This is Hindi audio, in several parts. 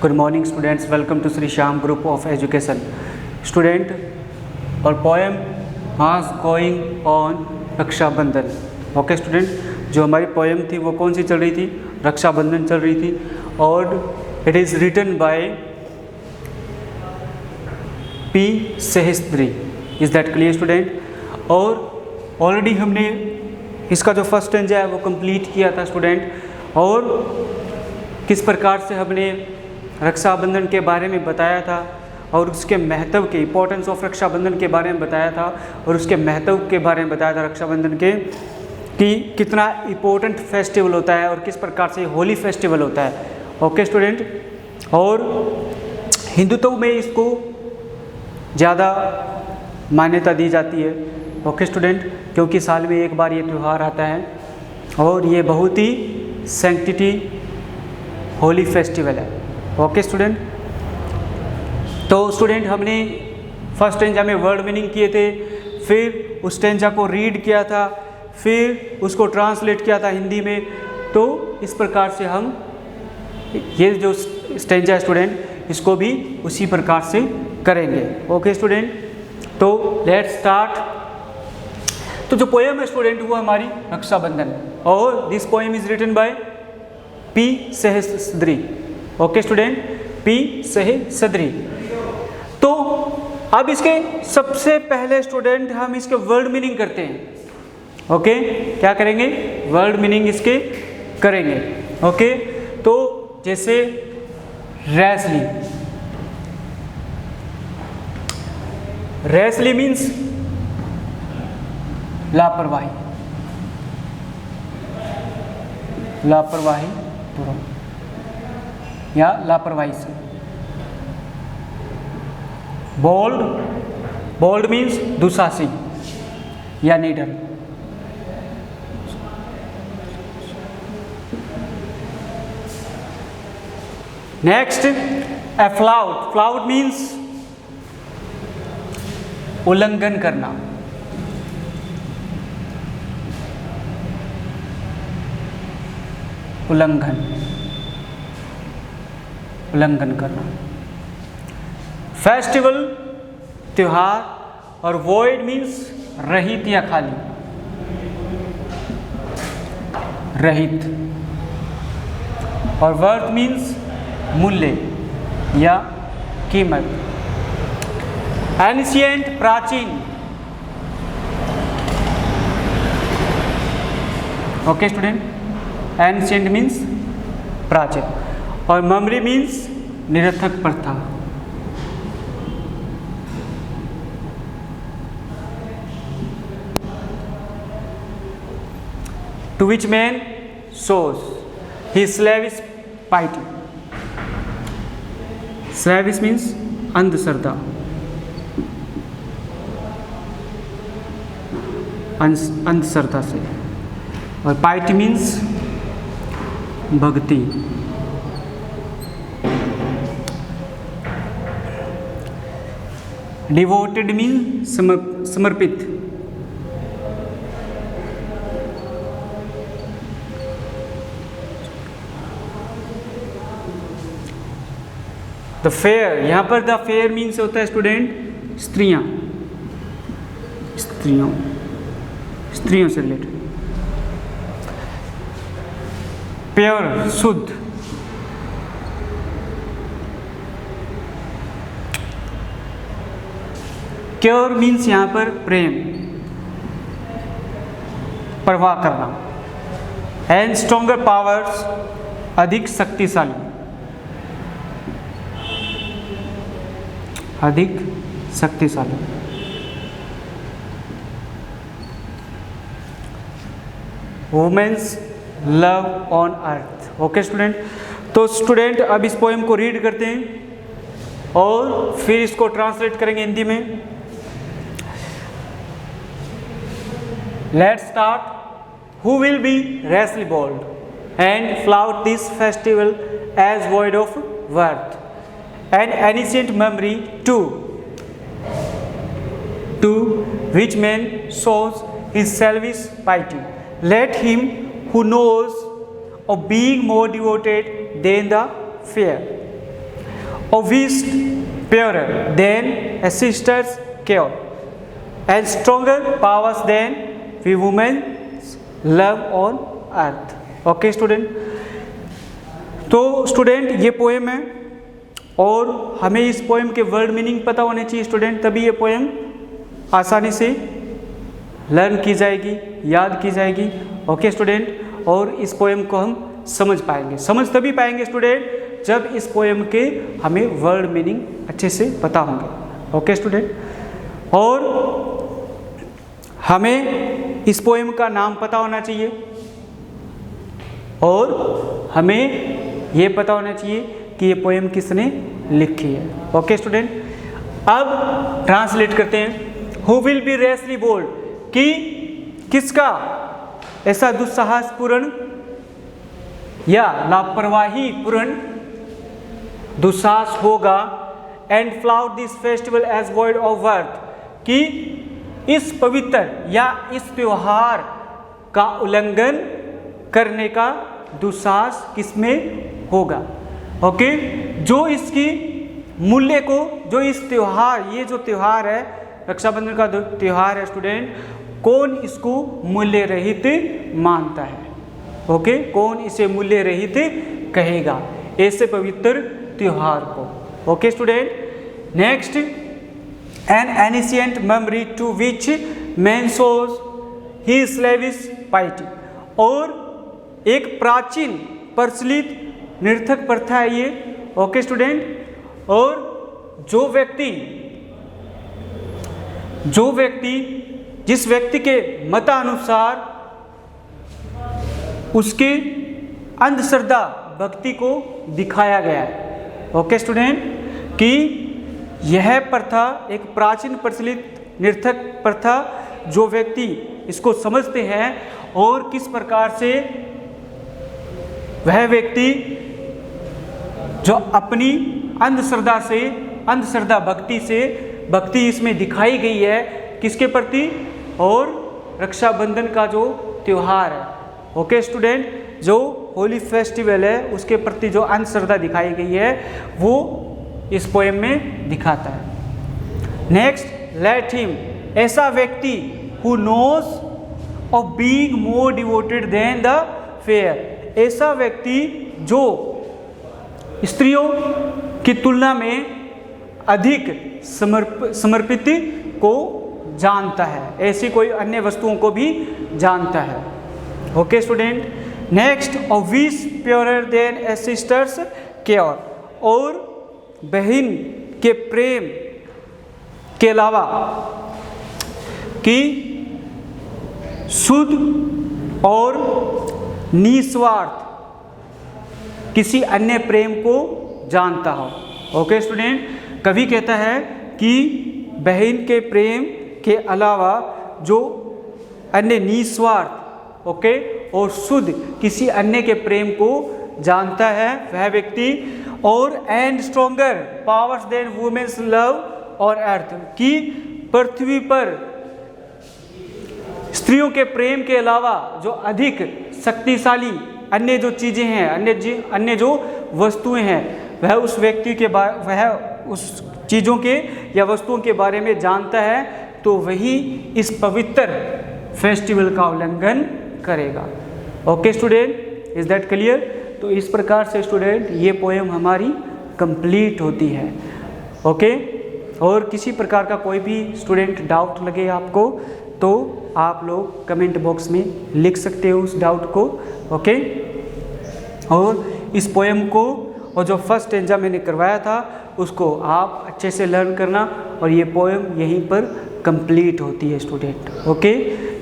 Good morning students, welcome to Sri Shyam Group of Education. Student, our poem was going on Rakshabandhan. Okay student, जो हमारी पोएम थी वो कौन सी चल रही थी? रक्षाबंधन चल रही थी और it is written by P Sahastri. Is that clear student? और ऑलरेडी हमने इसका जो फर्स्ट स्टेंजा है वो कंप्लीट किया था स्टूडेंट, और किस प्रकार से हमने रक्षाबंधन के बारे में बताया था और उसके महत्व के, इम्पोर्टेंस ऑफ रक्षाबंधन के बारे में बताया था और उसके महत्व के बारे में बताया था रक्षाबंधन के, कि कितना इम्पोर्टेंट फेस्टिवल होता है और किस प्रकार से होली फेस्टिवल होता है. ओके स्टूडेंट, और हिंदुत्व में इसको ज़्यादा मान्यता दी जाती है. ओके स्टूडेंट, क्योंकि साल में एक बार ये त्यौहार आता है और ये बहुत ही सैंक्टिटी होली फेस्टिवल है. ओके स्टूडेंट, तो स्टूडेंट हमने फर्स्ट स्टेंजा में वर्ड मीनिंग किए थे, फिर उस स्टेंजा को रीड किया था, फिर उसको ट्रांसलेट किया था हिंदी में. तो इस प्रकार से हम ये जो स्टेंजा है स्टूडेंट, इसको भी उसी प्रकार से करेंगे. ओके स्टूडेंट, तो लेट्स स्टार्ट. तो जो पोएम है स्टूडेंट वो हमारी रक्षाबंधन, और this poem is written by P Sahastri. Okay student, P Sahastri. तो अब इसके सबसे पहले स्टूडेंट हम इसके वर्ड मीनिंग करते हैं. ओके, क्या करेंगे? वर्ड मीनिंग इसके करेंगे. ओके, तो जैसे रैसली. रैसली मीन्स लापरवाही. लापरवाही या लापरवाही से. बोल्ड. बोल्ड मीन्स दुसाहसी या निडर. नेक्स्ट, एफ्लाउट. फ्लाउट मीन्स उल्लंघन करना. उल्लंघन करना. फेस्टिवल त्योहार, और वॉइड मीन्स रहित या खाली. रहित. और वर्थ मीन्स मूल्य या कीमत. एंशिएंट प्राचीन. ओके स्टूडेंट, एंशिएंट मीन्स प्राचीन, और मेमोरी मीन्स निरर्थक प्रथा. To which man shows his slavish piety. Slavish means अंधश्रद्धा. अंधश्रद्धा से. और piety means भक्ति. Devoted means समर्पित. The fair. यहाँ पर द फेयर मीन्स होता है स्टूडेंट स्त्रियाँ. स्त्रियों से रिलेटेड. प्योर, शुद्ध. क्योर मीन्स यहाँ पर प्रेम, परवाह करना. एंड स्ट्रॉन्गर पावर्स, अधिक शक्तिशाली. अधिक शक्तिशाली. Women's love on earth. Okay student, तो स्टूडेंट अब इस पोएम को रीड करते हैं और फिर इसको ट्रांसलेट करेंगे हिंदी में. Let's start. Who will be rashly bold and flout this festival as void of worth and ancient memory too, to which man shows his selfish piety. Let him who knows of being more devoted than the fair. obvious purer than a sister's care and stronger powers than we women's love on earth. Okay student, तो स्टूडेंट ये पोएम है और हमें इस पोएम के वर्ड मीनिंग पता होने चाहिए स्टूडेंट, तभी ये पोएम आसानी से लर्न की जाएगी, याद की जाएगी। ओके स्टूडेंट, और इस पोएम को हम समझ पाएंगे। समझ तभी पाएंगे स्टूडेंट जब इस पोएम के हमें वर्ड मीनिंग अच्छे से पता होंगे। ओके स्टूडेंट, और हमें इस पोएम का नाम पता होना चाहिए और हमें ये पता होना चाहिए कि ये पोएम किसने लिखी है। ओके स्टूडेंट, अब ट्रांसलेट करते हैं। Who will be rashly bold, कि किसका ऐसा दुस्साहसपूर्ण या लापरवाही पूर्ण दुस्साहस होगा, and flout this festival as void of worth, कि इस पवित्र या इस त्योहार का उल्लंघन करने का दुस्साहस किसमें होगा। ओके, जो इसकी मूल्य को, जो इस त्योहार, ये जो त्योहार है रक्षाबंधन का त्योहार है स्टूडेंट, कौन इसको मूल्य रहित मानता है। ओके, कौन इसे मूल्य रहित कहेगा ऐसे पवित्र त्योहार को। Okay student, next, an ancient memory to which man shows he slavish piety, और एक प्राचीन प्रचलित निर्थक प्रथा है ये। ओके स्टूडेंट, और जो व्यक्ति जिस व्यक्ति के मतानुसार उसके अंधश्रद्धा भक्ति को दिखाया गया है। ओके स्टूडेंट, कि यह प्रथा एक प्राचीन प्रचलित निर्थक प्रथा, जो व्यक्ति इसको समझते हैं और किस प्रकार से वह व्यक्ति जो अपनी अंधश्रद्धा भक्ति इसमें दिखाई गई है किसके प्रति, और रक्षाबंधन का जो त्योहार है। ओके स्टूडेंट, जो होली फेस्टिवल है उसके प्रति जो अंधश्रद्धा दिखाई गई है वो इस पोएम में दिखाता है। नेक्स्ट, लेट हिम, ऐसा व्यक्ति who knows of being more devoted than the fair, ऐसा व्यक्ति जो स्त्रियों की तुलना में अधिक समर्पित को जानता है, ऐसी कोई अन्य वस्तुओं को भी जानता है। Okay student, next, obvious purer than a sister's care, और बहन के प्रेम के अलावा कि शुद्ध और निस्वार्थ किसी अन्य प्रेम को जानता हो। ओके स्टूडेंट, कवि कहता है कि बहन के प्रेम के अलावा जो अन्य निस्वार्थ, ओके, और शुद्ध किसी अन्य के प्रेम को जानता है वह व्यक्ति, और and stronger powers than women's love और अर्थ, की पृथ्वी पर स्त्रियों के प्रेम के अलावा जो अधिक शक्तिशाली अन्य जो चीज़ें हैं, अन्य जो वस्तुएं हैं, वह उस व्यक्ति के वह उस चीज़ों के या वस्तुओं के बारे में जानता है, तो वही इस पवित्र फेस्टिवल का उल्लंघन करेगा। Okay student, is that clear? तो इस प्रकार से स्टूडेंट ये पोएम हमारी कंप्लीट होती है। ओके, और किसी प्रकार का कोई भी स्टूडेंट डाउट लगे आपको तो आप लोग कमेंट बॉक्स में लिख सकते हो उस डाउट को। ओके, और इस पोएम को और जो फर्स्ट स्टेंजा मैंने करवाया था उसको आप अच्छे से लर्न करना, और ये पोएम यहीं पर कंप्लीट होती है स्टूडेंट। ओके,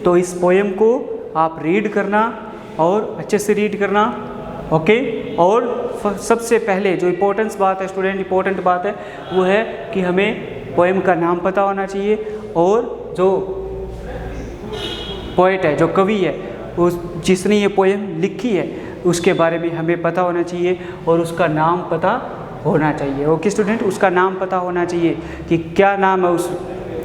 तो इस पोएम को आप रीड करना और अच्छे से रीड करना। ओके, और सबसे पहले जो इम्पोर्टेंट बात है वो है कि हमें पोएम का नाम पता होना चाहिए, और जो पोएट है, जो कवि है, उस जिसने ये पोएम लिखी है उसके बारे में हमें पता होना चाहिए और उसका नाम पता होना चाहिए। ओके स्टूडेंट, उसका नाम पता होना चाहिए कि क्या नाम है उस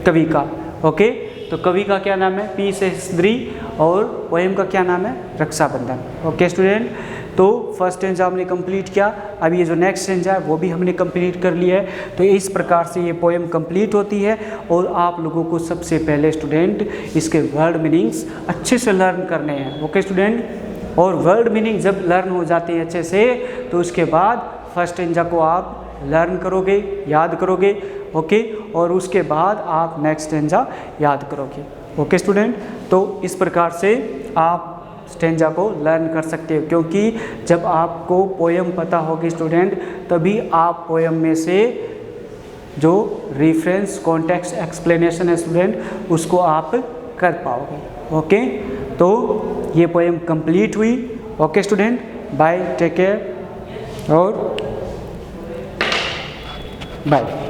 कवि का। ओके, तो कवि का क्या नाम है? पी. सह्याद्री, और पोएम का क्या नाम है? रक्षाबंधन। ओके स्टूडेंट, तो फर्स्ट स्टेंजा हमने कंप्लीट किया, अब ये जो नेक्स्ट स्टेंजा है वो भी हमने कंप्लीट कर लिया है। तो इस प्रकार से ये पोएम कंप्लीट होती है और आप लोगों को सबसे पहले स्टूडेंट इसके वर्ड मीनिंग्स अच्छे से लर्न करने हैं। ओके स्टूडेंट, और वर्ड मीनिंग जब लर्न हो जाते हैं अच्छे से तो उसके बाद फर्स्ट स्टेंजा को आप लर्न करोगे, याद करोगे। ओके, और उसके बाद आप नेक्स्ट स्टेंजा याद करोगे। ओके स्टूडेंट, तो इस प्रकार से आप स्टेंजा को लर्न कर सकते हो, क्योंकि जब आपको पोएम पता होगी स्टूडेंट तभी आप पोएम में से जो रेफरेंस कॉन्टेक्स्ट एक्सप्लेनेशन है स्टूडेंट उसको आप कर पाओगे। ओके, तो ये पोएम कंप्लीट हुई। Okay student, bye, take care और बाय।